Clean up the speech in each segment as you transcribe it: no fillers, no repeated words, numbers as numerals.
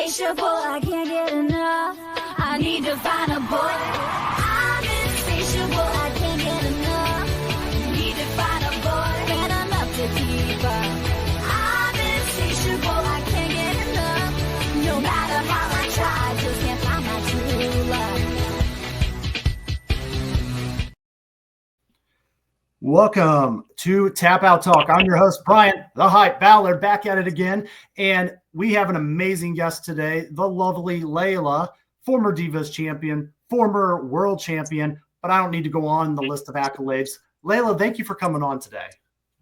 insatiable, I can't get enough. I need to find a boy. I'm insatiable, I can't get enough. Need to find a boy, man enough to keep up. I'm insatiable, I can't get enough. No matter how I try, I just can't find my true love. Welcome to Tap Out Talk. I'm your host, Bryan, the Hype Ballard, back at it again. And we have an amazing guest today, the lovely Layla, former Divas champion, former world champion, but I don't need to go on the list of accolades. Layla, thank you for coming on today.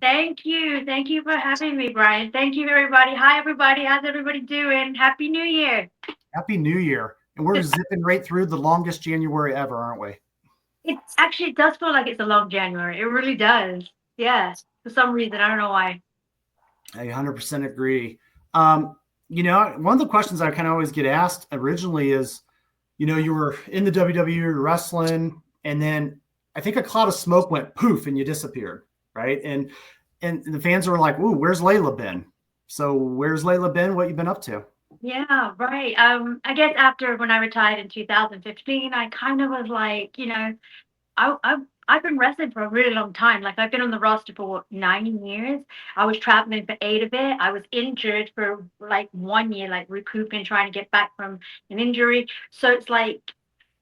Thank you. Thank you for having me, Bryan. Thank you, everybody. Hi, everybody. How's everybody doing? Happy New Year. Happy New Year. And we're zipping right through the longest January ever, aren't we? It actually does feel like it's a long January. It really does. Yeah. For some reason, I don't know why. I 100% agree. You know, one of the questions I kind of always get asked originally is, you know, you were in the WWE wrestling, and then I think a cloud of smoke went poof and you disappeared, right? And the fans were like, ooh, where's Layla been? So where's Layla been? What you been up to? Yeah, right. I guess after when I retired in 2015, I kind of was like, you know, I've been wrestling for a really long time. Like I've been on the roster for 9 years. I was traveling for 8 of it. I was injured for like 1 year, like recouping, trying to get back from an injury. So it's like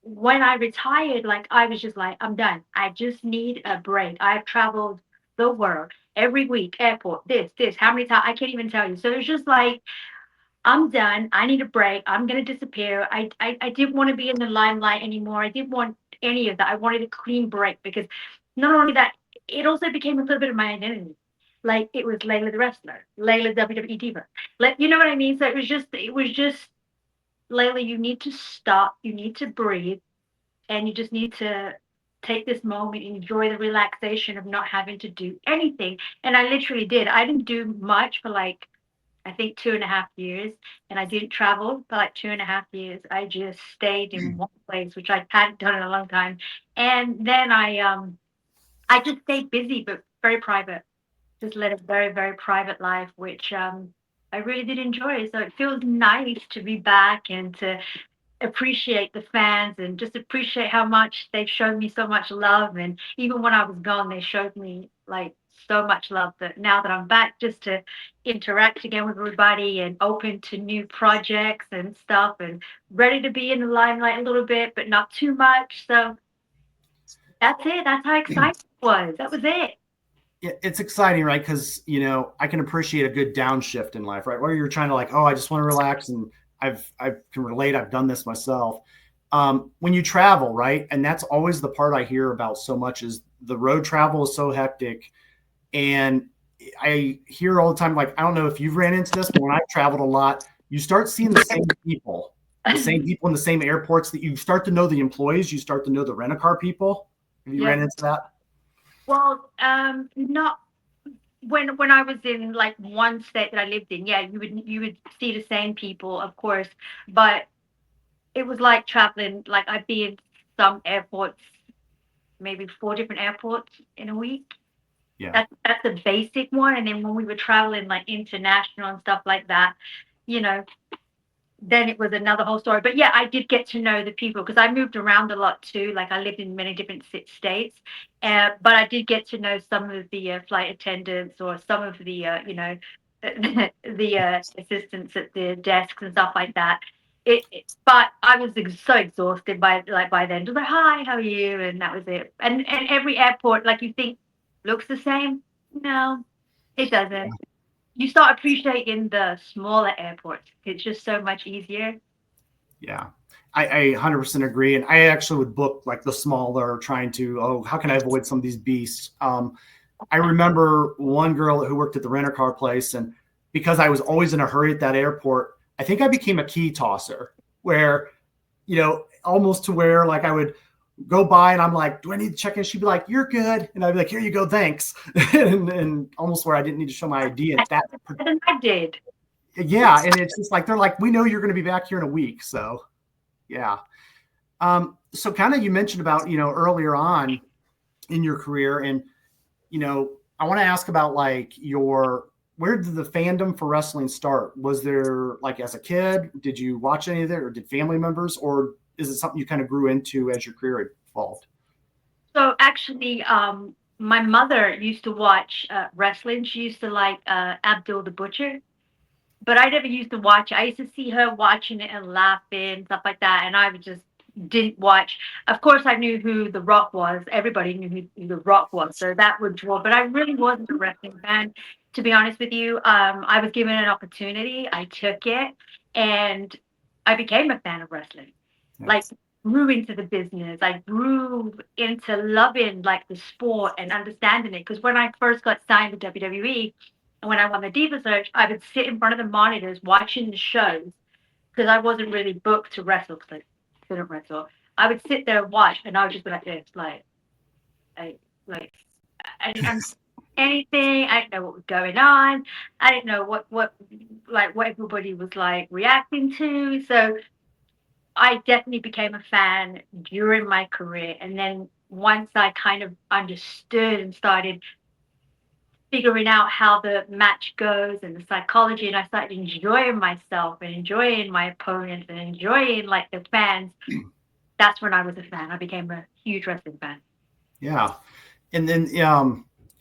when I retired, like I was just like, I'm done. I just need a break. I've traveled the world every week, airport, this, how many times I can't even tell you. So it's just like I'm done. I need a break. I'm gonna disappear. I didn't want to be in the limelight anymore. I didn't want any of that. I wanted a clean break because not only that, it also became a little bit of my identity. Like it was Layla the wrestler, Layla WWE diva. Like you know what I mean? So it was just Layla, you need to stop, you need to breathe, and you just need to take this moment, enjoy the relaxation of not having to do anything. And I literally did. I didn't do much for like I think 2.5 years, and I didn't travel for like 2.5 years. I just stayed in one place, which I hadn't done in a long time. And then I just stayed busy, but very private. Just led a very, very private life, which I really did enjoy. So it feels nice to be back and to appreciate the fans and just appreciate how much they've shown me so much love. And even when I was gone, they showed me like so much love that now that I'm back, just to interact again with everybody and open to new projects and stuff and ready to be in the limelight a little bit, but not too much. So that's it. That's how exciting it was. That was it. It's exciting, right? Because, you know, I can appreciate a good downshift in life, right? Where you're trying to like, oh, I just want to relax, and I can relate. I've done this myself. When you travel, right? And that's always the part I hear about so much is the road travel is so hectic. And I hear all the time, like, I don't know if you've ran into this, but when I've traveled a lot, you start seeing the same people in the same airports, that you start to know the employees, you start to know the rent-a-car people. Have you ran into that? Well, not when I was in like one state that I lived in, yeah, you would see the same people, of course, but it was like traveling. Like I'd be in some airports, maybe 4 different airports in a week. Yeah. That's a basic one, and then when we were traveling like international and stuff like that, you know, then it was another whole story. But yeah, I did get to know the people because I moved around a lot too. Like I lived in many different states, but I did get to know some of the flight attendants or some of the, you know, the assistants at the desks and stuff like that. But I was so exhausted by then. Just like, hi, how are you? And that was it. And every airport, like you think, looks the same. No, it doesn't. You start appreciating the smaller airports. It's just so much easier. Yeah, I 100% agree. And I actually would book like the smaller, trying to, oh, how can I avoid some of these beasts? I remember one girl who worked at the rent-a-car place, and because I was always in a hurry at that airport, I think I became a key tosser where, you know, almost to where like I would go by and I'm like, do I need to check in? She'd be like, you're good. And I'd be like, here you go, thanks. and almost where I didn't need to show my ID at that. I did. Yeah. And it's just like, they're like, we know you're going to be back here in a week. So yeah. So kind of, you mentioned about, you know, earlier on in your career, and, you know, I want to ask about like your where did the fandom for wrestling start? Was there, like, as a kid, did you watch any of it, or did family members, or is it something you kind of grew into as your career evolved? So actually, my mother used to watch wrestling. She used to like Abdul the Butcher, but I never used to watch it. I used to see her watching it and laughing, stuff like that, and I would just didn't watch. Of course, I knew who The Rock was. Everybody knew who The Rock was, so that would draw. But I really wasn't a wrestling fan, to be honest with you. I was given an opportunity. I took it, and I became a fan of wrestling. Like, Yes. grew into the business. I grew into loving like the sport and understanding it. Because when I first got signed with WWE, and when I won the Diva Search, I would sit in front of the monitors watching the shows because I wasn't really booked to wrestle because I couldn't wrestle. I would sit there and watch, and I would just be like this, I, like I didn't understand anything. I didn't know what was going on. I didn't know what everybody was like reacting to. So I definitely became a fan during my career, and then once I kind of understood and started figuring out how the match goes and the psychology, and I started enjoying myself and enjoying my opponents and enjoying like the fans. That's when I was a fan. I became a huge wrestling fan. Yeah. And then,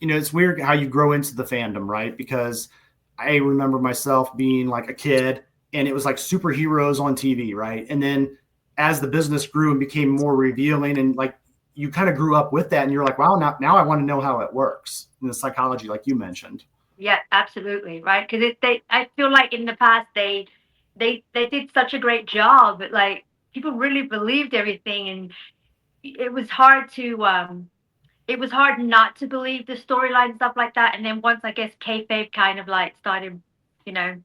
it's weird how you grow into the fandom, right? Because I remember myself being like a kid and it was like superheroes on TV, right? And then as the business grew and became more revealing, and like you kind of grew up with that, and you're like, wow, now I want to know how it works in the psychology, like you mentioned. Yeah, absolutely, right? Because I feel like in the past they did such a great job. Like people really believed everything, and it was hard to it was hard not to believe the storyline and stuff like that. And then once I guess kayfabe kind of like started, you know,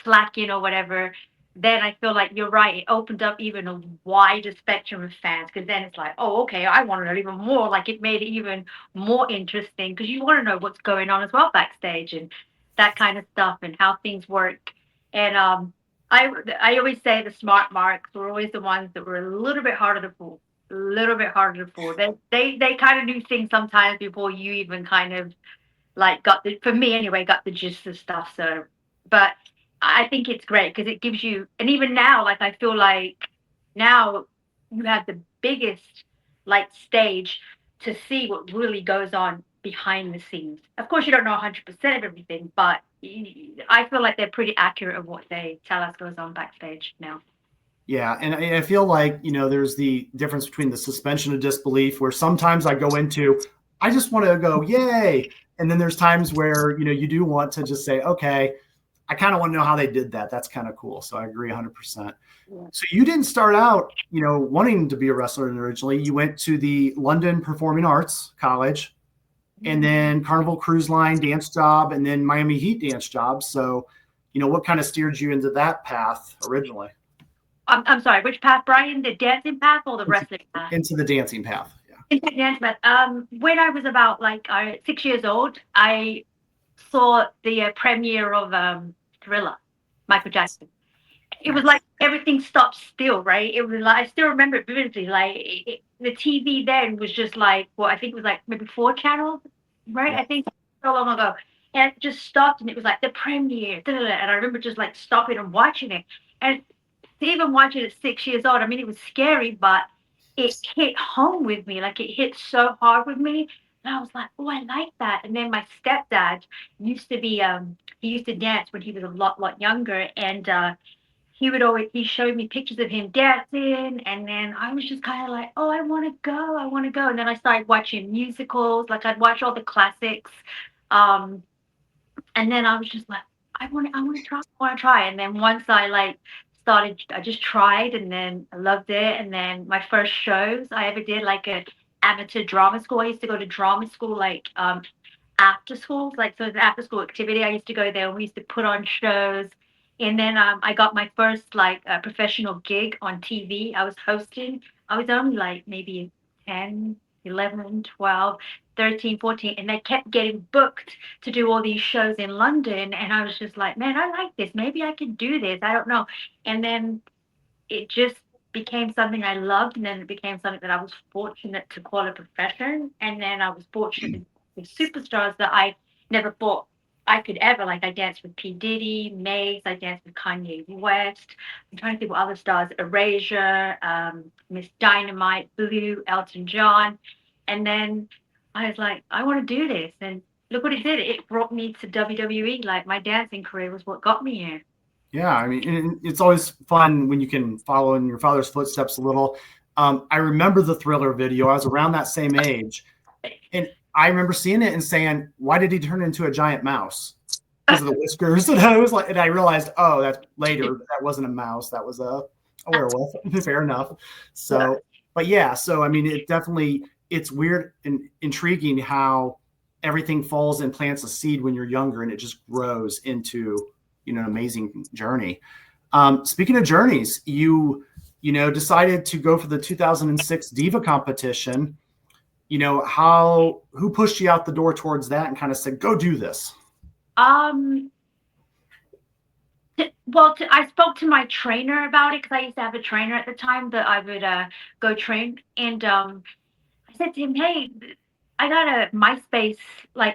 slacking or whatever, then I feel like you're right. It opened up even a wider spectrum of fans because then it's like, oh, okay, I want to know even more. Like it made it even more interesting because you want to know what's going on as well backstage and that kind of stuff and how things work. And I always say the smart marks were always the ones that were a little bit harder to fool, a little bit harder to fool. They kind of knew things sometimes before you even kind of like got the, for me anyway, got the gist of stuff. So, but I think it's great because it gives you, and even now, like I feel like now you have the biggest like stage to see what really goes on behind the scenes. Of course, you don't know 100% of everything, but I feel like they're pretty accurate of what they tell us goes on backstage now. Yeah, and I feel like, there's the difference between the suspension of disbelief, where sometimes I go into, I just want to go, yay. And then there's times where, you do want to just say, okay, I kind of want to know how they did that. That's kind of cool. So I agree 100%. Yeah. So you didn't start out, wanting to be a wrestler originally. You went to the London Performing Arts College, and then Carnival Cruise Line dance job, and then Miami Heat dance job. So, what kind of steered you into that path originally? I'm sorry, which path, Brian? The dancing path or the wrestling path? Into the dancing path. Yeah. Into the dance path. When I was about like 6 years old, I saw the premiere of Thriller, Michael Jackson. It was like everything stopped still, right? It was like I still remember it vividly. Like the TV then was just like, well, I think it was like maybe 4 channels, right? Yeah. I think so long ago, and it just stopped, and it was like the premiere, da, da, da, and I remember just like stopping and watching it, and to even watch it at 6 years old. I mean, it was scary, but it hit home with me. Like it hit so hard with me. And I was like, oh, I like that. And then my stepdad used to be he used to dance when he was a lot younger, and he showed me pictures of him dancing, and then I was just kind of like, oh, I want to go. And then I started watching musicals, like I'd watch all the classics. Um, and then I was just like, I want to try. And then once I like started, I just tried, and then I loved it. And then my first shows I ever did, like a amateur drama school. I used to go to drama school, like after school, like so it's an after school activity. I used to go there, and we used to put on shows. And then I got my first like professional gig on TV. I was hosting. I was only like maybe 10, 11, 12, 13, 14, and they kept getting booked to do all these shows in London. And I was just like, man, I like this. Maybe I could do this. I don't know. And then it just became something I loved, and then it became something that I was fortunate to call a profession. And then I was fortunate with superstars that I never thought I could ever. Like, I danced with P. Diddy, Mace, I danced with Kanye West. I'm trying to think what other stars, Erasure, Miss Dynamite, Blue, Elton John. And then I was like, I want to do this. And look what it did. It brought me to WWE. Like, my dancing career was what got me here. Yeah, I mean, and it's always fun when you can follow in your father's footsteps a little. I remember the Thriller video. I was around that same age, and I remember seeing it and saying, "Why did he turn into a giant mouse?" Because of the whiskers. And I was like, and I realized, oh, that's later. That wasn't a mouse. That was a werewolf. Fair enough. So, but yeah. So I mean, it's weird and intriguing how everything falls and plants a seed when you're younger, and it just grows into an amazing journey. Speaking of journeys, you decided to go for the 2006 Diva competition. Who pushed you out the door towards that and kind of said, go do this? I spoke to my trainer about it, because I used to have a trainer at the time that I would go train. And I said to him, hey, I got a MySpace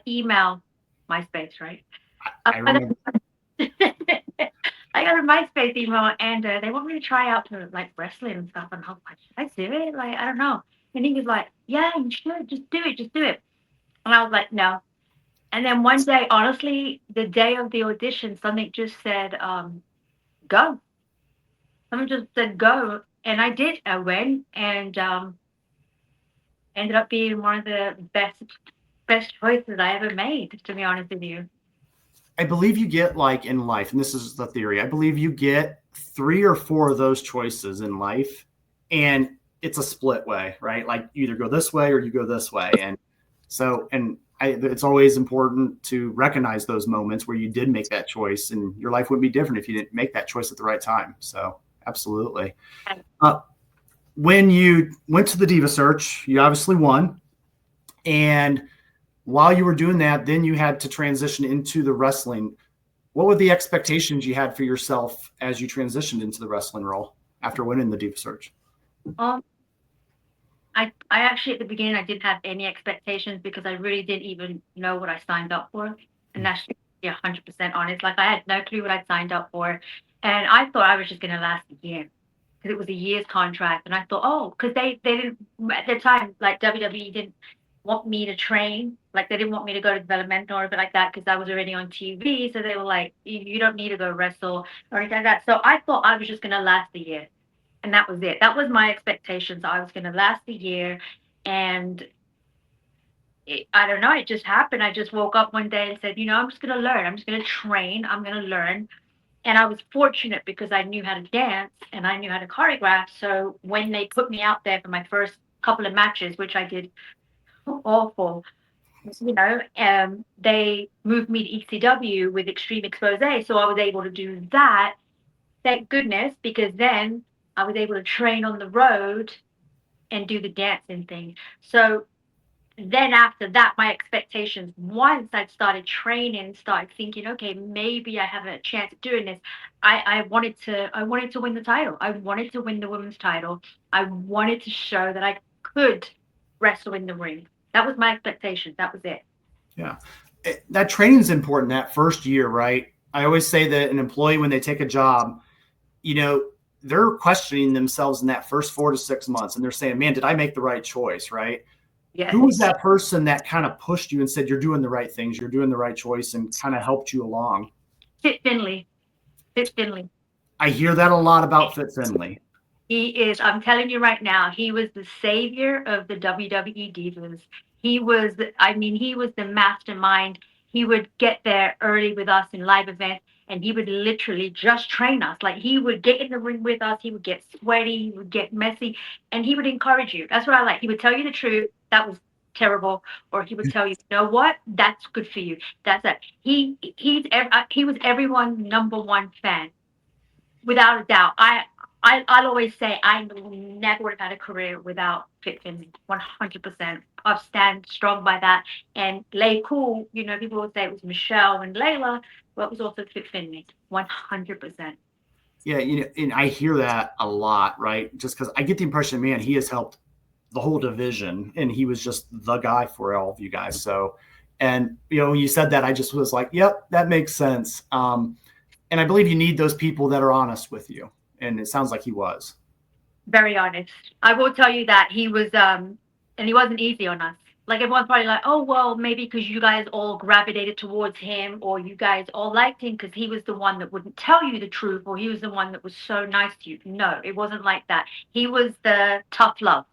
email. MySpace, right? I remember. I got a MySpace email, and they want me to try out for wrestling and stuff. And I was like, should I do it? I don't know. And he was like, yeah, you should. Just do it. And I was like, no. And then one day, honestly, the day of the audition, something just said, go. Someone just said go. And I did. I went, and ended up being one of the best choices I ever made, to be honest with you. I believe you get, in life, and this is the theory, I believe you get 3 or 4 of those choices in life, and it's a split way, right? Like, you either go this way or you go this way. And so, it's always important to recognize those moments where you did make that choice, and your life wouldn't be different if you didn't make that choice at the right time. So absolutely. When you went to the Diva Search, you obviously won. And while you were doing that, then you had to transition into the wrestling. What were the expectations you had for yourself as you transitioned into the wrestling role after winning the Diva Search? I actually, at the beginning, I didn't have any expectations, because I really didn't even know what I signed up for. And that's 100% honest. I had no clue what I signed up for. And I thought I was just going to last a year, because it was a year's contract. And I thought, because they didn't, at the time, WWE didn't want me to train. They didn't want me to go to developmental or anything like that, because I was already on TV. So they were like, you don't need to go wrestle or anything like that. So I thought I was just going to last a year. And that was it. That was my expectations. I was going to last a year. And I don't know, it just happened. I just woke up one day and said, I'm just going to learn. I'm just going to train. I'm going to learn. And I was fortunate, because I knew how to dance and I knew how to choreograph. So when they put me out there for my first couple of matches, which I did awful, they moved me to ECW with Extreme Expose. So I was able to do that. Thank goodness, because then I was able to train on the road and do the dancing thing. So then after that, my expectations, once I started training, started thinking, okay, maybe I have a chance of doing this. I wanted to win the title. I wanted to win the women's title. I wanted to show that I could wrestle in the ring. That was my expectation. That was it. Yeah. That training is important that first year, right? I always say that an employee, when they take a job, they're questioning themselves in that first 4 to 6 months, and they're saying, man, did I make the right choice? Right. Yes. Who was that person that kind of pushed you and said, you're doing the right things, you're doing the right choice, and kind of helped you along? Fit Finley. I hear that a lot about Fit Finley. He is, I'm telling you right now, he was the savior of the WWE Divas. He was the mastermind. He would get there early with us in live events, and he would literally just train us. He would get in the ring with us. He would get sweaty, he would get messy, and he would encourage you. That's what I like. He would tell you the truth. That was terrible. Or he would tell you, you know what? That's good for you. That's it. He was everyone's number one fan, without a doubt. I'll always say I never would have had a career without Fit Finley, 100%. I stand strong by that. And Lay Cool, people would say it was Michelle and Layla, but it was also Fit Finley, 100%. Yeah, and I hear that a lot, right? Just because I get the impression, man, he has helped the whole division, and he was just the guy for all of you guys. So, And, when you said that, I just was like, yep, that makes sense. And I believe you need those people that are honest with you. And it sounds like he was. Very honest. I will tell you that he was, and he wasn't easy on us. Like everyone's probably like, oh, well, maybe because you guys all gravitated towards him or you guys all liked him because he was the one that wouldn't tell you the truth or he was the one that was so nice to you. No, it wasn't like that. He was the tough love.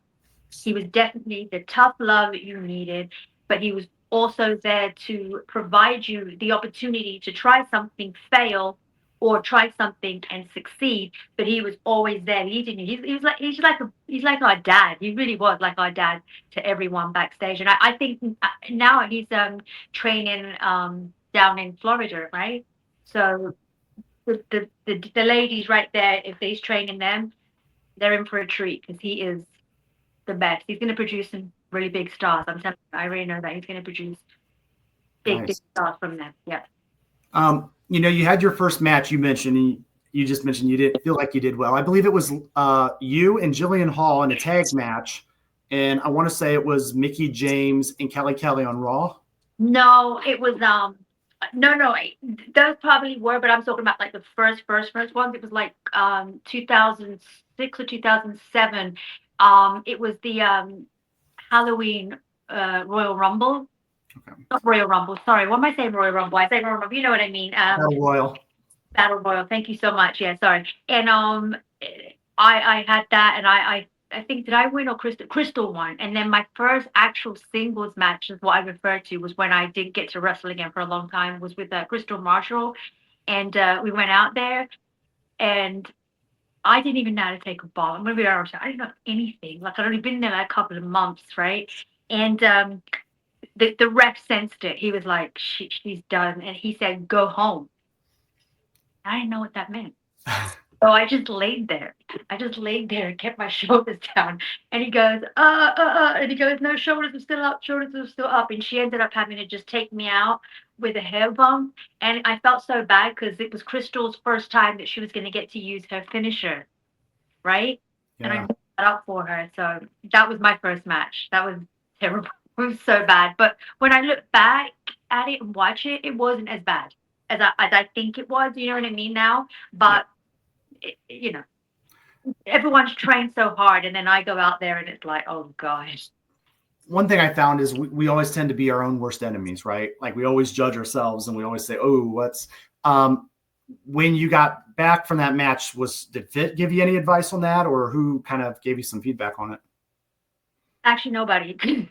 He was definitely the tough love that you needed, but he was also there to provide you the opportunity to try something, fail, or try something and succeed. But he was always there leading you. He's like our dad. He really was like our dad to everyone backstage. And I think now he's training down in Florida, right? So the ladies right there, if he's training them, they're in for a treat because he is the best. He's going to produce some really big stars. I'm telling you, I really know that he's going to produce big Nice. stars from them. Yeah. You had your first match. You just mentioned you didn't feel like you did well. I believe it was you and Jillian Hall in a tag match, and I want to say it was Mickey James and Kelly on Raw. No, it was no. Those probably were, but I'm talking about like the first ones. It was like 2006 or 2007. It was the Halloween Royal Rumble. Okay. Not Royal Rumble. Sorry, what am I saying? Royal Rumble. I say Royal Rumble. You know what I mean? Battle Royal. Battle Royal. Thank you so much. Yeah, sorry. And I had that, and I think did I win or Crystal won? And then my first actual singles match is what I referred to was when I didn't get to wrestle again for a long time was with Crystal Marshall, and we went out there, and I didn't even know how to take a ball. I'm gonna be honest. I didn't know anything. Like I'd only been there like a couple of months, right? And the ref sensed it. He was like, she's done, and he said, "Go home." I didn't know what that meant. So I just laid there. And kept my shoulders down. And he goes, and he goes, no, shoulders are still up, shoulders are still up. And she ended up having to just take me out with a hair bump. And I felt so bad because it was Crystal's first time that she was going to get to use her finisher, right? Yeah. And I messed that up for her. So that was my first match. That was terrible. It was so bad. But when I look back at it and watch it, it wasn't as bad as I think it was. You know what I mean now? But everyone's trained so hard, and then I go out there and it's like, oh gosh. One thing I found is we always tend to be our own worst enemies, right? Like we always judge ourselves and we always say, oh, what's when you got back from that match, did Fit give you any advice on that, or who kind of gave you some feedback on it? Actually, nobody.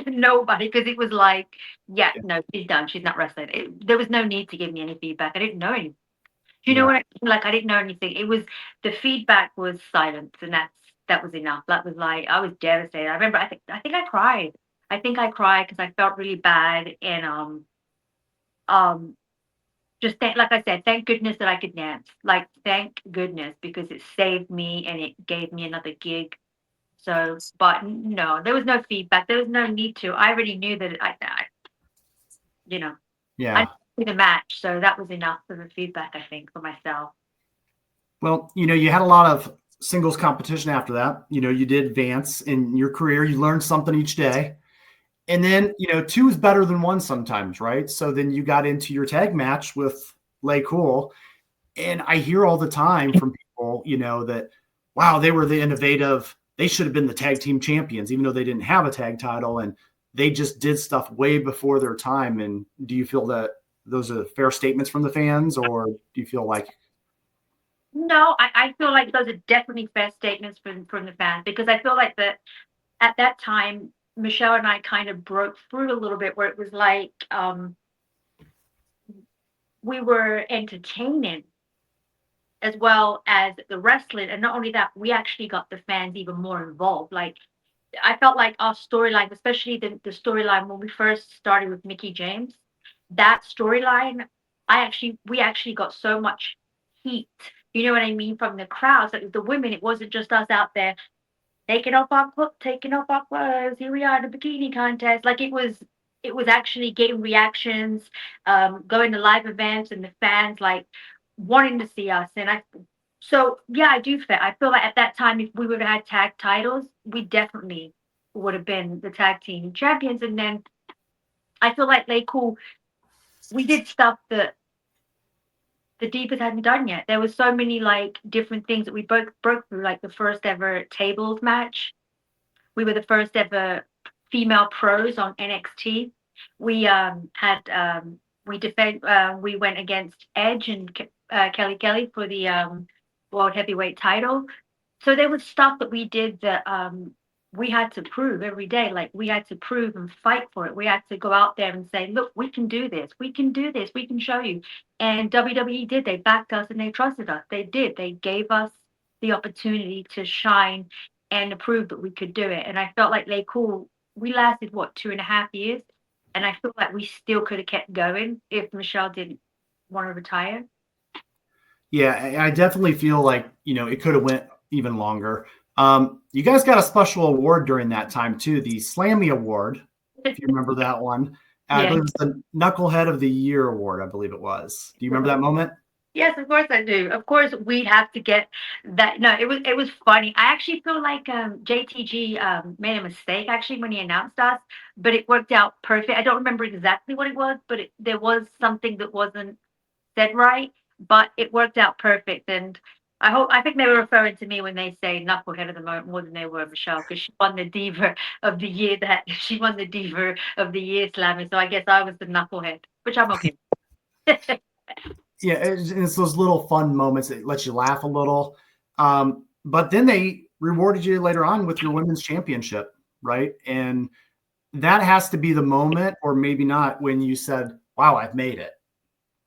Nobody, because it was like, no, she's done. She's not wrestling. There was no need to give me any feedback. I didn't know anything. Do you know what I mean? Like I didn't know anything. It was the feedback was silence, and that was enough. That was like I was devastated. I remember I think I cried. I think I cried because I felt really bad, and just like I said, thank goodness that I could dance. Like thank goodness because it saved me and it gave me another gig. So, but no, there was no feedback. There was no need to. I already knew that I Yeah. the match, so that was enough for the feedback, I think, for myself. Well, you had a lot of singles competition after that. You did advance in your career. You learned something each day. And then, two is better than one sometimes, right? So then you got into your tag match with Lay Cool. And I hear all the time from people, that, wow, they were the innovative. They should have been the tag team champions, even though they didn't have a tag title. And they just did stuff way before their time. And do you feel that those are fair statements from the fans, or do you feel like? No, I feel like those are definitely fair statements from the fans, because I feel like that at that time, Michelle and I kind of broke through a little bit where it was like we were entertaining as well as the wrestling. And not only that, we actually got the fans even more involved. Like I felt like our storyline, especially the storyline when we first started with Mickey James, that storyline, we actually got so much heat. You know what I mean? From the crowds, like the women, it wasn't just us out there taking off our clothes. Here we are in the bikini contest. Like it was actually getting reactions, going to live events, and the fans like wanting to see us. And I do feel. I feel like at that time, if we would have had tag titles, we definitely would have been the tag team champions. And then I feel like we did stuff that the Divas hadn't done yet. There was so many like different things that we broke through, like the first ever tables match. We were the first ever female pros on NXT. We we went against Edge and Kelly for the World Heavyweight title. So there was stuff that we did that we had to prove every day. Like we had to prove and fight for it. We had to go out there and say, look, we can do this. We can do this. We can show you. And WWE did. They backed us and they trusted us. They did. They gave us the opportunity to shine and to prove that we could do it. And I felt like we lasted, what, 2.5 years? And I feel like we still could have kept going if Michelle didn't want to retire. Yeah, I definitely feel like, it could have went even longer. You guys got a special award during that time too, the Slammy Award, if you remember that one. I believe it was the Knucklehead of the Year Award, I believe it was. Do you remember that moment? Yes, of course I do. Of course, we have to get that. No, it was funny. I actually feel like JTG made a mistake actually when he announced us, but it worked out perfect. I don't remember exactly what it was, but there was something that wasn't said right, but it worked out perfect. And I think they were referring to me when they say Knucklehead of the moment more than they were Michelle, because she won the Diva of the Year. She won the Diva of the Year Slammy. So I guess I was the Knucklehead, which I'm okay with. Yeah, it's those little fun moments that let you laugh a little. But then they rewarded you later on with your women's championship, right? And that has to be the moment, or maybe not, when you said, wow, I've made it,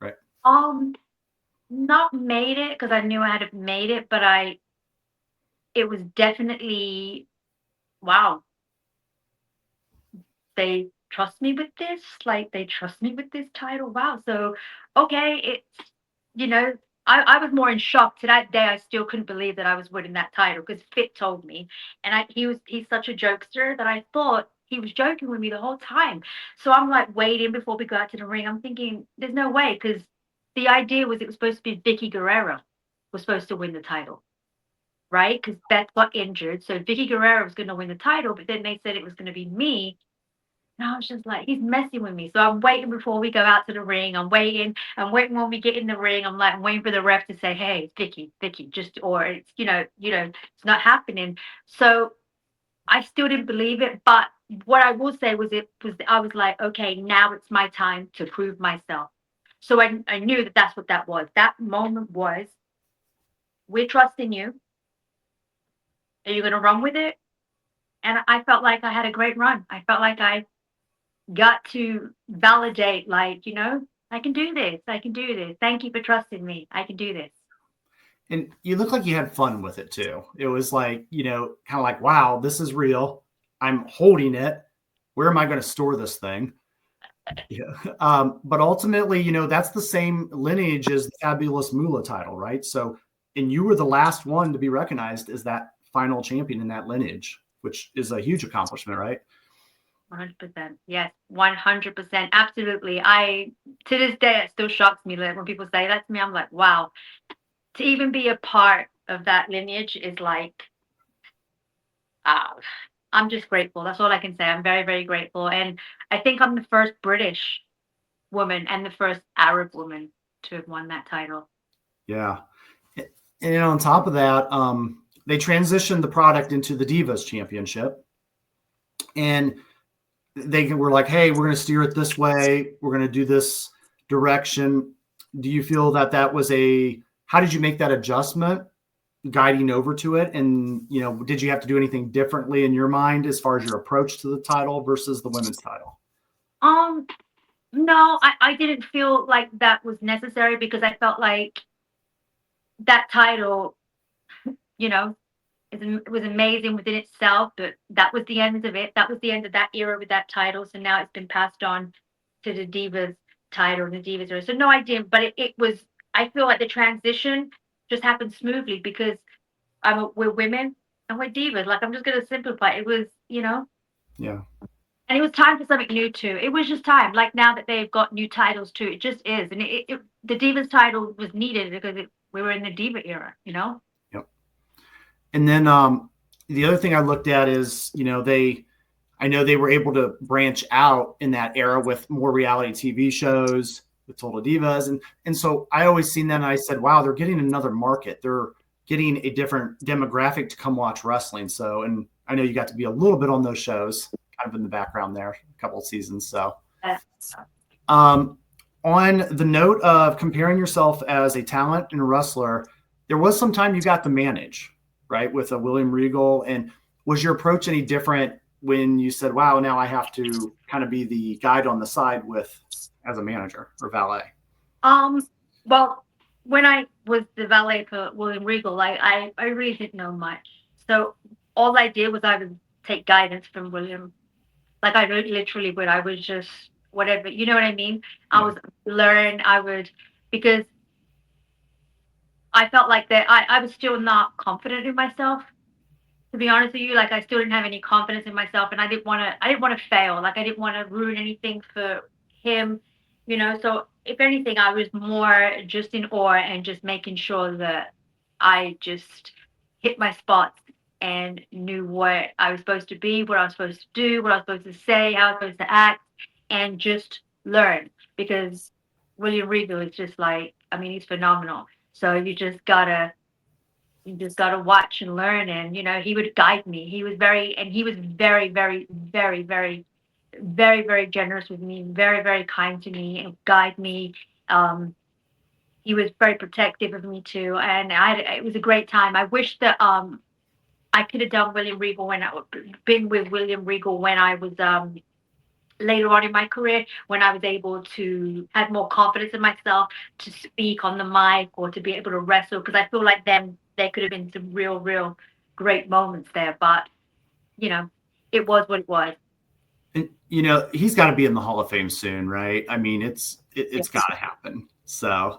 right? Not made it, because I knew I had made it, but it was definitely, wow, they trust me with this, like they trust me with this title. Wow. So okay, it's I was more in shock. To that day I still couldn't believe that I was winning that title, because Fit told me, and he's such a jokester that I thought he was joking with me the whole time. So I'm like waiting before we go out to the ring. I'm thinking there's no way, because the idea was it was supposed to be Vicky Guerrero was supposed to win the title, right? Because Beth got injured, so Vicky Guerrero was going to win the title, but then they said it was going to be me. And I was just like, he's messing with me. So I'm waiting before we go out to the ring. I'm waiting when we get in the ring. I'm waiting for the ref to say, hey, Vicky, just, or it's, it's not happening. So I still didn't believe it. But what I will say I was like, okay, now it's my time to prove myself. So I knew that that's what that was. That moment was, we're trusting you. Are you going to run with it? And I felt like I had a great run. I felt like I got to validate, like, I can do this. I can do this. Thank you for trusting me. I can do this. And you look like you had fun with it too. It was like, kind of like, wow, this is real. I'm holding it. Where am I going to store this thing? Yeah. But ultimately, that's the same lineage as the Fabulous Moolah title, right? So, and you were the last one to be recognized as that final champion in that lineage, which is a huge accomplishment, right? 100%. Yes, 100%. Absolutely. To this day, it still shocks me when people say that to me. I'm like, wow, to even be a part of that lineage is like, I'm just grateful. That's all I can say. I'm very, very grateful. And I think I'm the first British woman and the first Arab woman to have won that title. Yeah. And on top of that, they transitioned the product into the Divas Championship. And they were like, hey, we're going to steer it this way. We're going to do this direction. Do you feel that was how did you make that adjustment guiding over to it? And, did you have to do anything differently in your mind as far as your approach to the title versus the women's title? No, I didn't feel like that was necessary, because I felt like that title, it was amazing within itself, but that was the end of it. That was the end of that era with that title. So now it's been passed on to the Divas title and the Divas era. So no, I didn't, but I feel like the transition just happened smoothly, because we're women and we're divas. Like, I'm just going to simplify. It was, Yeah. And it was time for something new too. It was just time. Like, now that they've got new titles too, it just is. And the Divas title was needed because we were in the Diva era, Yep. And then the other thing I looked at is, I know they were able to branch out in that era with more reality TV shows with Total Divas. And so I always seen that and I said, wow, they're getting another market. They're getting a different demographic to come watch wrestling. So, and I know you got to be a little bit on those shows, kind of in the background there, a couple of seasons. So, on the note of comparing yourself as a talent and a wrestler, there was some time you got to manage, right, with a William Regal. And was your approach any different when you said, wow, now I have to kind of be the guide on the side with as a manager or valet? Well, when I was the valet for William Regal, I really didn't know much. So all I did was I would take guidance from William. Like I literally would. I was just whatever, you know what I mean? I was learn. I would because I felt like that I was still not confident in myself. To be honest with you, like I still didn't have any confidence in myself, and I didn't want to fail. Like I didn't want to ruin anything for him, So if anything, I was more just in awe and just making sure that I just hit my spots and knew what I was supposed to be, what I was supposed to do, what I was supposed to say, how I was supposed to act, and just learn. Because William Regal is just like, I mean, he's phenomenal. So you just gotta watch and learn, and he would guide me. He was very, very, very, very, very, very generous with me, very, very kind to me, and guide me. Um, he was very protective of me too, and it was a great time. I wish that I could have done William Regal been with William Regal when I was later on in my career, when I was able to have more confidence in myself to speak on the mic or to be able to wrestle, because I feel like then there could have been some real, real great moments there. But it was what it was. And he's got to be in the Hall of Fame soon, right? I mean, it's Yes. got to happen. So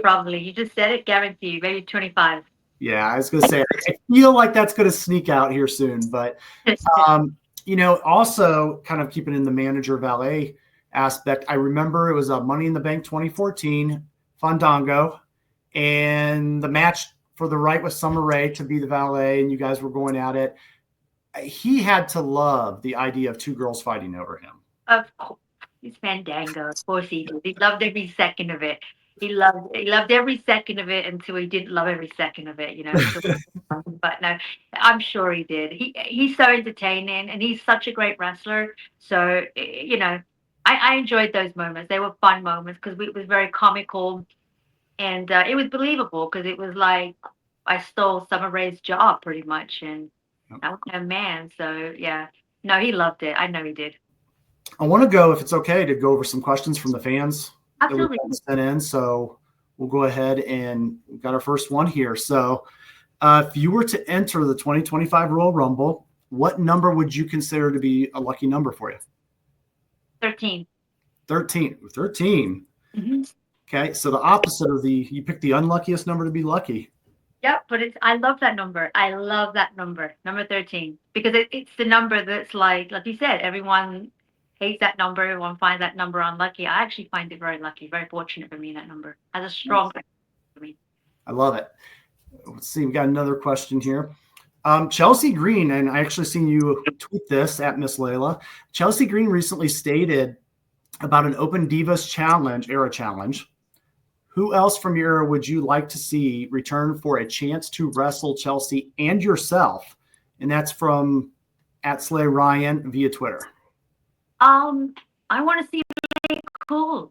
Probably. You just said it, guarantee you, maybe 25. yeah, I was gonna say I feel like that's gonna sneak out here soon, but also kind of keeping in the manager valet aspect. I remember it was a Money in the Bank 2014 Fandango, and the match for the right with Summer Rae to be the valet, and you guys were going at it. He had to love the idea of two girls fighting over him. Of course, he's Fandango. Of course he did. He loved every second of it. He loved every second of it until he didn't love every second of it, But no, I'm sure he did. He's so entertaining and he's such a great wrestler. So I enjoyed those moments. They were fun moments because it was very comical and it was believable because it was like I stole Summer Rae's job pretty much, and I was no man. So yeah, no, he loved it. I know he did. I want to go, if it's okay, to go over some questions from the fans Absolutely. that we sent in. So we'll go ahead and we've got our first one here. So if you were to enter the 2025 Royal Rumble, what number would you consider to be a lucky number for you? 13. 13. 13. Mm-hmm. Okay. So the opposite of you picked the unluckiest number to be lucky. Yep, but I love that number. I love that number 13, because it's the number that's like you said, everyone hates that number. Everyone finds that number unlucky. I actually find it very lucky, very fortunate for me. That number has a strong for me. I love it. Let's see. We got another question here. Chelsea Green, and I actually seen you tweet this at Miss Layla. Chelsea Green recently stated about an Open Divas era challenge. Who else from your era would you like to see return for a chance to wrestle Chelsea and yourself? And that's from @SlayRyan via Twitter. I want to see Lay Cool.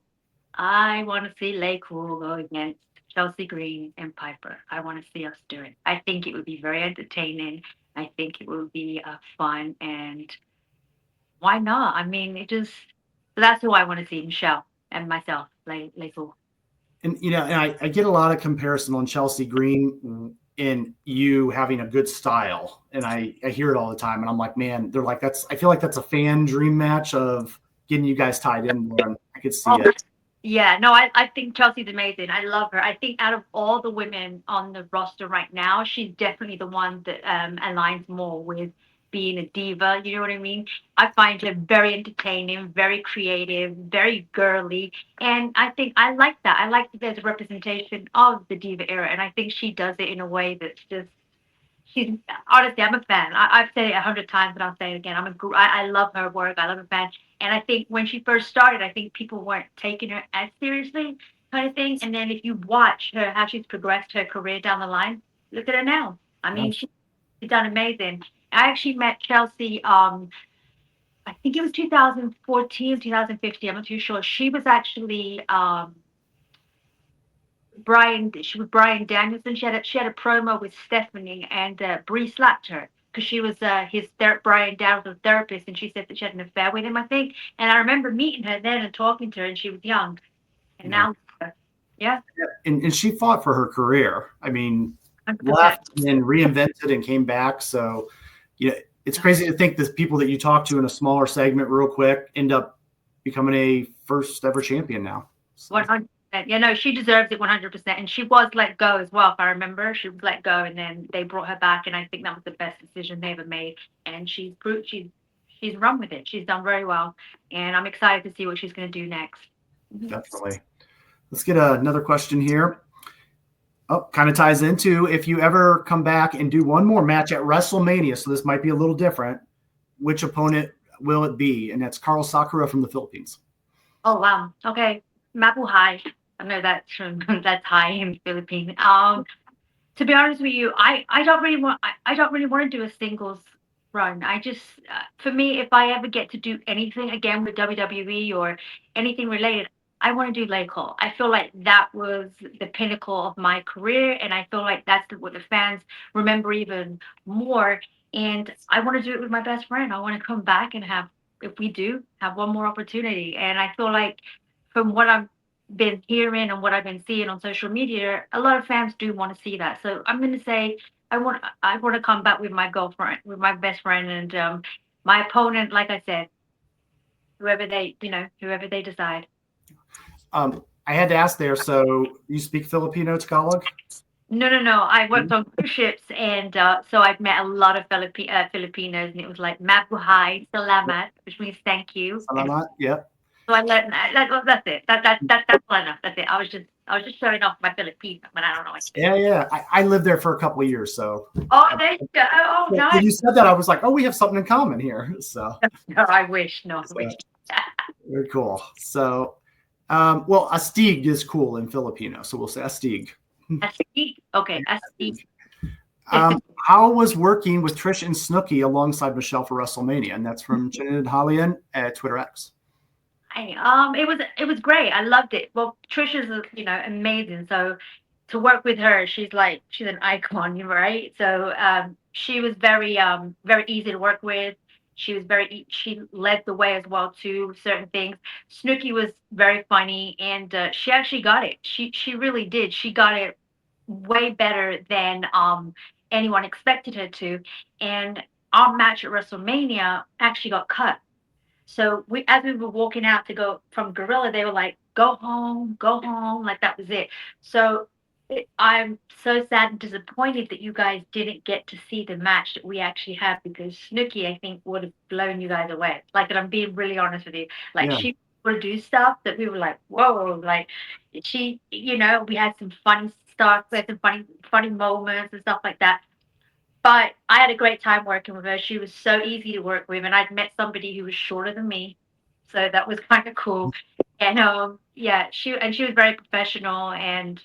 I want to see Lay Cool go against Chelsea Green and Piper. I want to see us do it. I think it would be very entertaining. I think it would be fun, and why not? I mean, that's who I want to see, Michelle and myself, Lay Cool. And I get a lot of comparison on Chelsea Green and you having a good style, and I hear it all the time, and I'm like, man, they're like, I feel like that's a fan dream match of getting you guys tied in there, and I could see it. Yeah, no, I think Chelsea's amazing. I love her. I think out of all the women on the roster right now, she's definitely the one that aligns more with being a diva. You know what I mean? I find her very entertaining, very creative, very girly. And I think I like that. I like that there's a representation of the diva era. And I think she does it in a way that's just she's honestly, I'm a fan. I've said it 100 times, but I'll say it again. I love her work. I love her fan. And I think when she first started, I think people weren't taking her as seriously, kind of thing. And then if you watch her, how she's progressed her career down the line, look at her now. I mean, she's done amazing. I actually met Chelsea. I think it was 2014, 2015. I'm not too sure. She was actually Bryan. She was Bryan Danielson. She had a promo with Stephanie, and Bree slapped her because she was Bryan Danielson's therapist, and she said that she had an affair with him, I think. And I remember meeting her then and talking to her, and she was young. And now, yeah. And she fought for her career. I mean, 100%. left and reinvented and came back. So, it's crazy to think that people that you talk to in a smaller segment real quick end up becoming a first ever champion now. So. 100%. Yeah, no, she deserves it 100%. And she was let go as well, if I remember. She was let go, and then they brought her back, and I think that was the best decision they ever made. And she's run with it. She's done very well, and I'm excited to see what she's going to do next. Definitely. Let's get another question here. Oh, kind of ties into if you ever come back and do one more match at WrestleMania, so this might be a little different, which opponent will it be? And that's Carl Sakura from the Philippines. Oh, wow. Okay. Mabuhay. I know that's high in the Philippines. To be honest with you, I don't really want to do a singles run. I just for me, if I ever get to do anything again with WWE or anything related, I want to do Lake Hall. I feel like that was the pinnacle of my career, and I feel like that's what the fans remember even more. And I want to do it with my best friend. I want to come back and if we do, have one more opportunity. And I feel like from what I've been hearing and what I've been seeing on social media, a lot of fans do want to see that. So I'm going to say I want to come back with my girlfriend, with my best friend, and my opponent. Like I said, whoever they decide. I had to ask there. So you speak Filipino, Tagalog? No. I worked on cruise ships, and so I've met a lot of Filipinos, and it was like Mabuhay, salamat, which means thank you. Salamat. Yep. So I learned that. That's it. That's all enough. That's it. I was just showing off my Filipino, but I don't know. Yeah. I lived there for a couple of years, so. Oh, there you go. Oh, nice. When you said that, I was like, oh, we have something in common here. So. No, I wish. No, I wish. Very cool. So, well, astig is cool in Filipino, so we'll say astig. Astig. Okay, astig. How was working with Trish and Snooki alongside Michelle for WrestleMania? And that's from Janet Hallian at Twitter X. It was great. I loved it. Well, Trish is amazing. So to work with her, she's an icon, right? So she was very easy to work with. She led the way as well to certain things. Snooki was very funny, and she actually got it. She really did. She got it way better than anyone expected her to. And our match at WrestleMania actually got cut. So as we were walking out to go from Gorilla, they were like, go home, like that was it. So I'm so sad and disappointed that you guys didn't get to see the match that we actually had, because Snooki, I think, would have blown you guys away. Like, and I'm being really honest with you. Like, she would do stuff that we were like, whoa, like we had some funny stuff, we had some funny moments and stuff like that. But I had a great time working with her. She was so easy to work with, and I'd met somebody who was shorter than me, so that was kind of cool. And she was very professional. And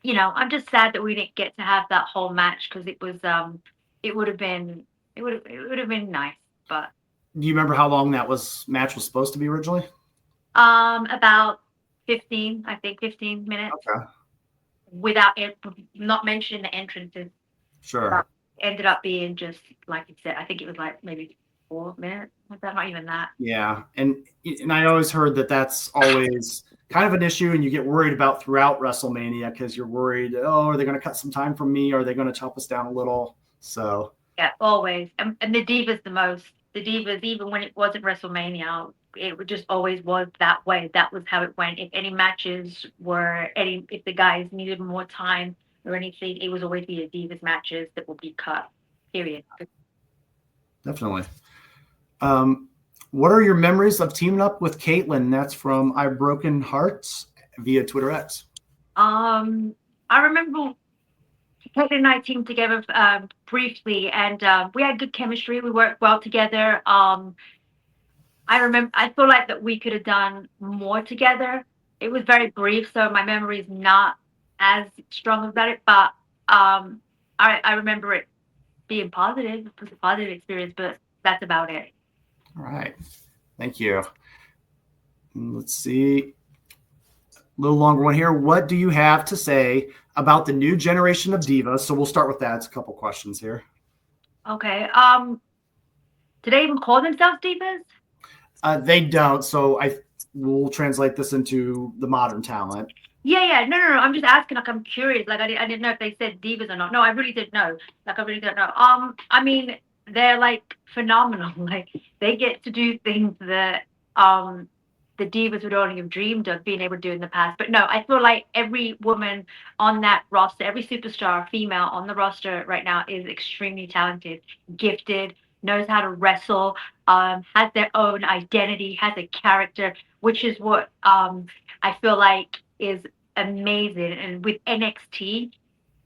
I'm just sad that we didn't get to have that whole match, because it would have been nice. But do you remember how long that match was supposed to be originally? About 15 minutes. Okay. Without it, not mentioning the entrances. Sure. Ended up being just like you said. I think it was like maybe 4 minutes. Like that, not even that. Yeah, and I always heard that that's always kind of an issue, and you get worried about throughout WrestleMania, because you're worried, are they going to cut some time from me? Are they going to chop us down a little? So yeah, always. And the Divas the most. The Divas, even when it wasn't WrestleMania, it just always was that way. That was how it went. If any matches if the guys needed more time or anything, it was always the Divas matches that would be cut, period. Definitely. What are your memories of teaming up with Caitlyn? That's from I've Broken Hearts via Twitter X. I remember Caitlin and I teamed together briefly, and we had good chemistry. We worked well together. I feel like that we could have done more together. It was very brief, so my memory is not as strong about it, but I remember it being positive. It was a positive experience, but that's about it. All right. Thank you. Let's see. A little longer one here. What do you have to say about the new generation of divas? So we'll start with that. It's a couple questions here. Okay. Do they even call themselves divas? They don't. So I will translate this into the modern talent. Yeah. No. I'm just asking. Like, I'm curious. Like, I didn't know if they said divas or not. No, I really didn't know. Like, I really don't know. I mean, they're like phenomenal. Like, they get to do things that the divas would only have dreamed of being able to do in the past. But no, I feel like every woman on that roster, every superstar female on the roster right now is extremely talented, gifted, knows how to wrestle, has their own identity, has a character, which is what I feel like is amazing. And with NXT,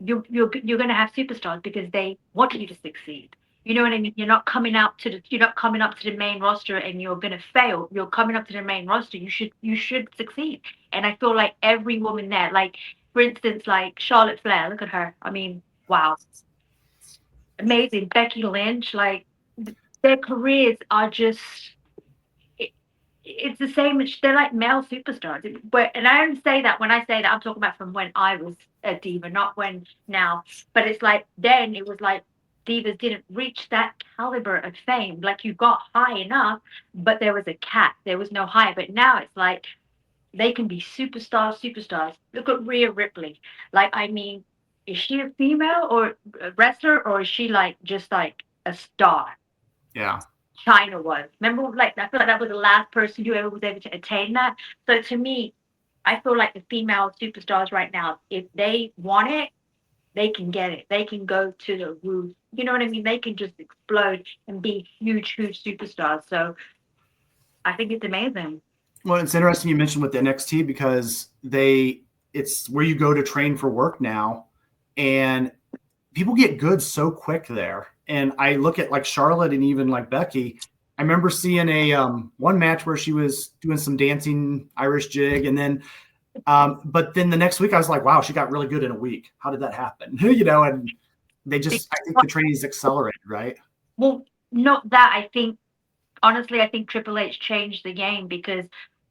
you're going to have superstars because they want you to succeed. You know what I mean? You're not coming up to the main roster and you're gonna fail. You're coming up to the main roster. You should succeed. And I feel like every woman there, like for instance, like Charlotte Flair, look at her. I mean, wow, amazing. Becky Lynch, like their careers are just it's the same. They're like male superstars. And I don't say that when I say that I'm talking about from when I was a diva, not when now. But it's like then it was like divas didn't reach that caliber of fame. Like you got high enough, but there was a cap. There was no higher. But now it's like they can be superstars. Look at Rhea Ripley. Like I mean, is she a female or a wrestler, or is she like just like a star? Yeah. China was. Remember, like I feel like that was the last person who ever was able to attain that. So to me, I feel like the female superstars right now, if they want it, they can get it. They can go to the roof. You know what I mean? They can just explode and be huge superstars. So I think it's amazing. Well, it's interesting you mentioned with NXT because it's where you go to train for work now, and people get good so quick there. And I look at like Charlotte and even like Becky. I remember seeing a one match where she was doing some dancing Irish jig, and then but then the next week I was like, wow, she got really good in a week. How did that happen? And I think the training's accelerated, right? Well, not that. Honestly, I think Triple H changed the game because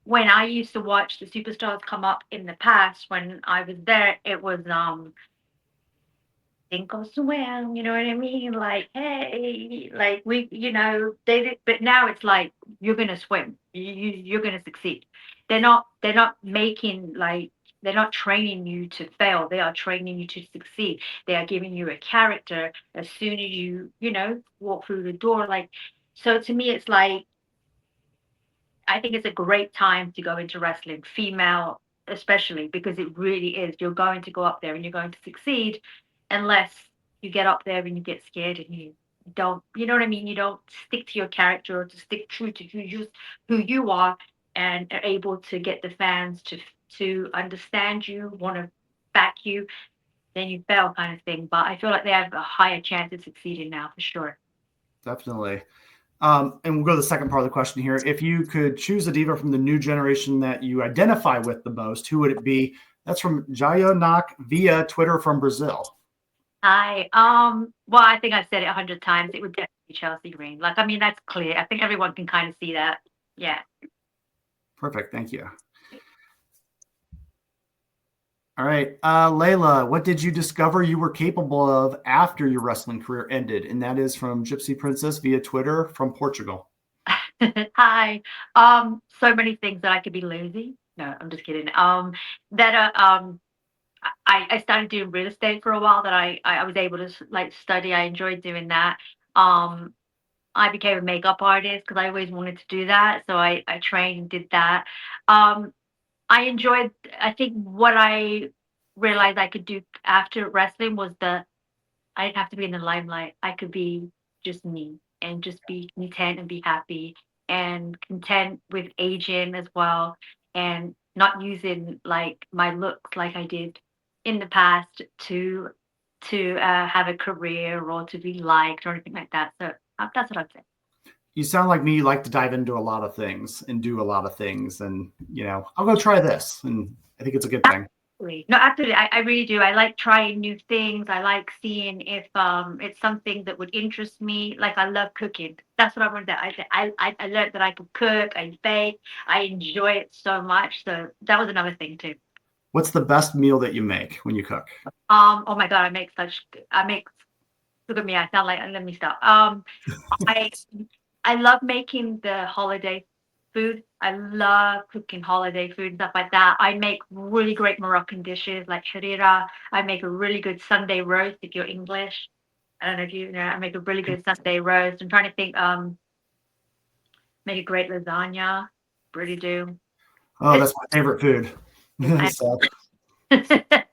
when I used to watch the superstars come up in the past, when I was there, it was sink or swim, you know what I mean? Like, hey, like they did, but now it's like you're gonna swim, you're gonna succeed. They're not making like they're not training you to fail. They are training you to succeed. They are giving you a character as soon as you walk through the door. Like, so to me, it's like I think it's a great time to go into wrestling, female especially, because it really is. You're going to go up there and you're going to succeed unless you get up there and you get scared and you don't, you know what I mean? You don't stick to your character or to stick true to who you are and are able to get the fans to understand you, want to back you, then you fail kind of thing. But I feel like they have a higher chance of succeeding now for sure. Definitely. And we'll go to the second part of the question here. If you could choose a diva from the new generation that you identify with the most, who would it be? That's from Jayo Nak via Twitter from Brazil. Well, I think I've said it 100 times. It would definitely be Chelsea Green. Like, I mean, that's clear. I think everyone can kind of see that. Yeah. Perfect. Thank you. All right. Layla, what did you discover you were capable of after your wrestling career ended? And that is from Gypsy Princess via Twitter from Portugal. Hi. So many things that I could be lazy. No, I'm just kidding. That I started doing real estate for a while that I was able to like study. I enjoyed doing that. I became a makeup artist because I always wanted to do that. So I trained and did that. I think what I realized I could do after wrestling was I didn't have to be in the limelight. I could be just me and just be content and be happy and content with aging as well and not using like my looks like I did in the past to to have a career or to be liked or anything like that. So that's what I'd say. You sound like me. You like to dive into a lot of things and do a lot of things. And, I'll go try this. And I think it's a good thing. No, absolutely. I really do. I like trying new things. I like seeing if it's something that would interest me. Like I love cooking. That's what I wanted. I learned that I could cook. I bake. I enjoy it so much. So that was another thing too. What's the best meal that you make when you cook? Oh my God, look at me. I sound like, let me stop. I love making the holiday food. I love cooking holiday food and stuff like that. I make really great Moroccan dishes like harira. I make a really good Sunday roast if you're English. I don't know if you know. I make a really good Sunday roast. I'm trying to think. Make a great lasagna. Really do. Oh, that's my favorite food. I, So,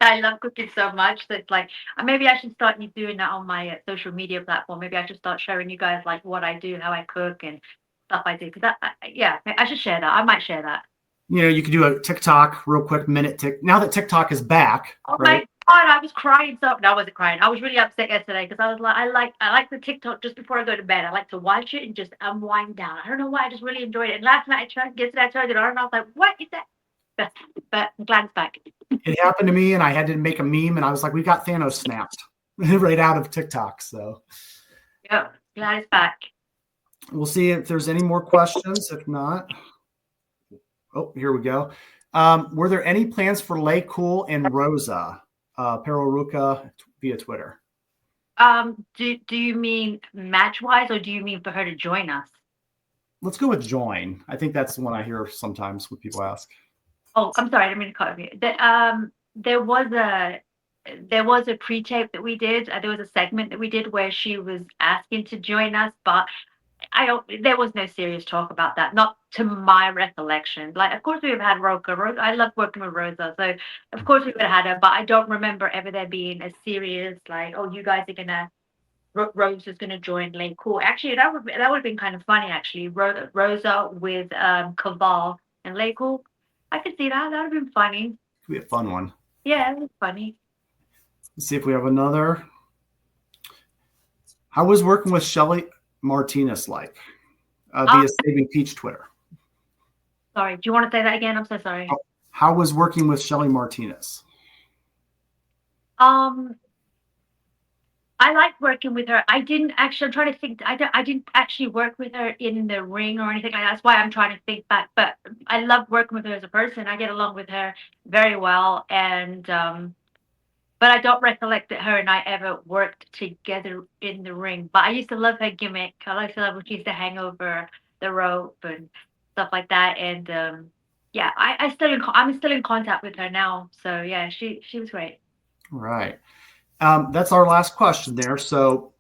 I love cooking so much that like maybe I should start doing that on my social media platform. Maybe I should start showing you guys like what I do, how I cook, and stuff I do. Because yeah, I should share that. I might share that. you could do a TikTok real quick minute now that TikTok is back, Oh right? my God, I was crying. So no, I wasn't crying. I was really upset yesterday because I was like, I like the TikTok just before I go to bed. I like to watch it and just unwind down. I don't know why. I just really enjoyed it. And last night yesterday I turned it on and I was like, what is that? But I'm glad it's back. It happened to me and I had to make a meme and I was like, we got Thanos snapped right out of TikTok. So Yeah, glad it's back. we'll see if there's any more questions. If not, here we go. Were there any plans for Lay Cool and Rosa Peruka via Twitter? Do you mean match wise or do you mean for her to join us? Let's go with join. I think that's the one I hear sometimes when people ask. Oh, I'm sorry, I didn't mean to cut you. There was a pre-tape that we did. There was a segment that we did where she was asking to join us, but there was no serious talk about that, not to my recollection. Like, of course, we've had Rosa. I love working with Rosa, so of course we would have had her. But I don't remember ever there being a serious like, oh, you guys are gonna. Rose is gonna join Lane Cool. Actually, that would have been kind of funny. Actually, Rosa with Caval and Lane Cool. I could see that. That would have been funny. Could be a fun one. Yeah, it was funny. Let's see if we have another. How was working with Shelly Martinez like via Saving Peach Twitter? Sorry, do you want to say that again? I'm so sorry. How was working with Shelly Martinez? I like working with her. I didn't actually. I'm trying to think. I didn't actually work with her in the ring or anything like that. That's why I'm trying to think back. But I love working with her as a person. I get along with her very well, and but I don't recollect that her and I ever worked together in the ring. But I used to love her gimmick. I used to love when she used to hang over the rope and stuff like that. And yeah, I'm still in contact with her now. So yeah, she was great. All right. That's our last question there. So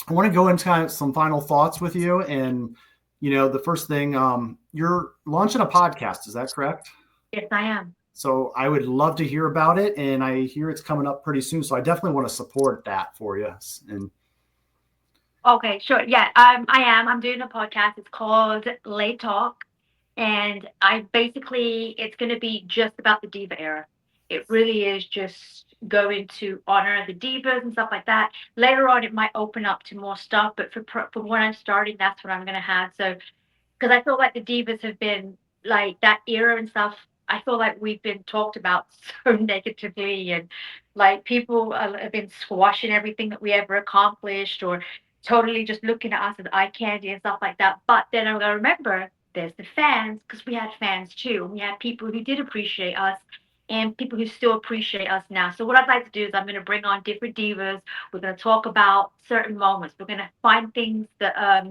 I want to go into kind of some final thoughts with you. And, the first thing, you're launching a podcast. Is that correct? Yes, I am. So I would love to hear about it. And I hear it's coming up pretty soon. So I definitely want to support that for you. And okay, sure. Yeah, I am. I'm doing a podcast. It's called Late Talk. And it's going to be just about the diva era. It really is just going to honor the divas and stuff like that. Later on, it might open up to more stuff, but for when I'm starting, that's what I'm going to have. So, because I feel like the divas have been like that era and stuff. I feel like we've been talked about so negatively, and like people have been squashing everything that we ever accomplished, or totally just looking at us as eye candy and stuff like that. But then I'm gonna remember there's the fans, because we had fans too. We had people who did appreciate us and people who still appreciate us now. So what I'd like to do is I'm going to bring on different divas. We're going to talk about certain moments. We're going to find things that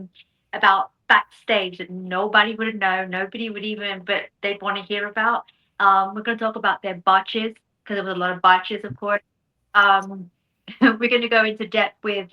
about backstage that nobody would have known, nobody would even, but they'd want to hear about. We're going to talk about their botches, because there was a lot of botches, of course. We're going to go into depth with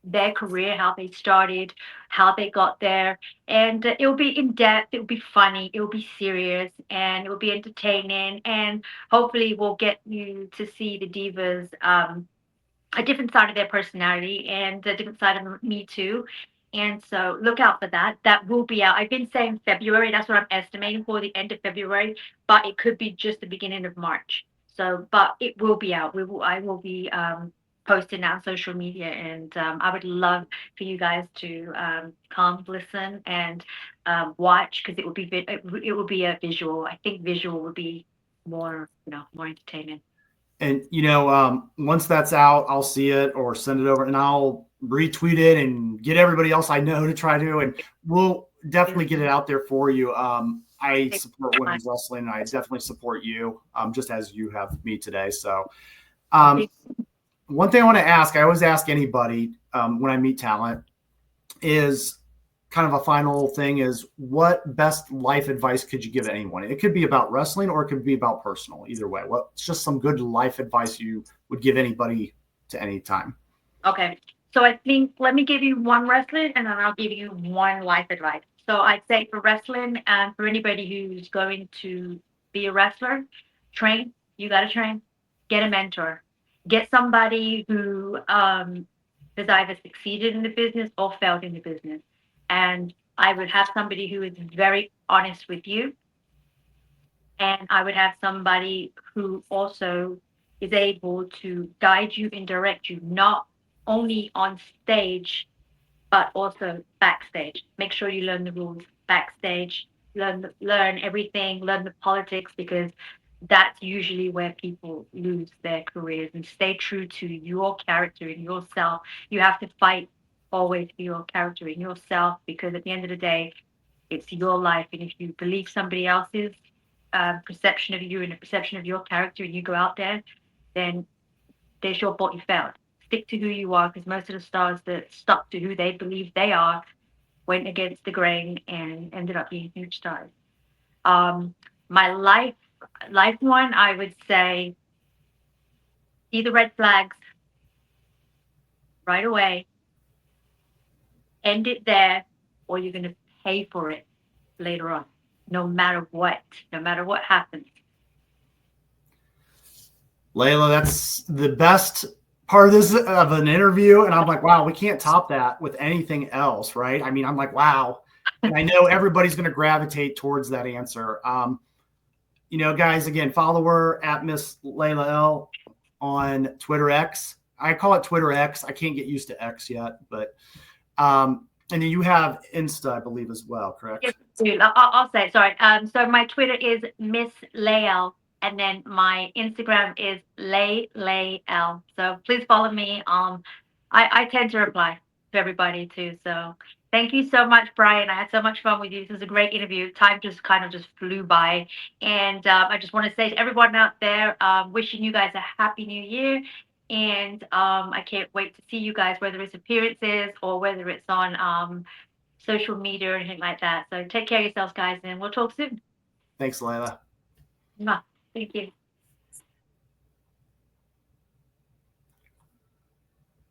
their career, how they started, how they got there, and it'll be in depth, it'll be funny, it'll be serious, and it'll be entertaining, and hopefully we'll get you to see the divas a different side of their personality and a different side of me too. And so look out for that. That will be out. I've been saying February. That's what I'm estimating for, the end of February, but it could be just the beginning of March. So, but it will be out. I will be posting on social media, and I would love for you guys to come, listen, and watch, because it would be a visual. I think visual would be more, more entertaining. And once that's out, I'll see it or send it over, and I'll retweet it and get everybody else I know to try to, and we'll definitely get it out there for you. I support women's wrestling, and I definitely support you, just as you have me today. So, one thing I want to ask, I always ask anybody when I meet talent, is kind of a final thing, is what best life advice could you give anyone? It could be about wrestling or it could be about personal. Either way, what's just some good life advice you would give anybody to any time? Okay. So I think, let me give you one wrestling, and then I'll give you one life advice. So I'd say for wrestling, and for anybody who's going to be a wrestler, train. You got to train. Get a mentor. Get somebody who has either succeeded in the business or failed in the business. And I would have somebody who is very honest with you. And I would have somebody who also is able to guide you and direct you, not only on stage, but also backstage. Make sure you learn the rules backstage, learn everything, learn the politics, because that's usually where people lose their careers. And stay true to your character and yourself. You have to fight always for your character and yourself, because at the end of the day, it's your life. And if you believe somebody else's perception of you and the perception of your character, and you go out there, then there's your fault, you failed. Stick to who you are, because most of the stars that stuck to who they believe they are went against the grain and ended up being huge stars. My life one, I would say, see the red flags right away, end it there, or you're going to pay for it later on, no matter what happens. Layla, that's the best part of this of an interview, and I'm like, wow, we can't top that with anything else, right? I mean, I'm like, wow, and I know everybody's going to gravitate towards that answer. Guys, again, follow her at Miss Layla L on Twitter X. I call it Twitter X. I can't get used to X yet, but and then you have Insta, I believe, as well, correct? Yes, I'll say it. Sorry. So my Twitter is Miss Layl, and then my Instagram is Layl. So please follow me. I tend to reply to everybody too. So thank you so much, Bryan. I had so much fun with you. This was a great interview. Time just kind of just flew by, and I just want to say to everyone out there, wishing you guys a happy new year. And I can't wait to see you guys, whether it's appearances or whether it's on social media or anything like that. So take care of yourselves, guys, and we'll talk soon. Thanks, Layla. Mwah. Thank you.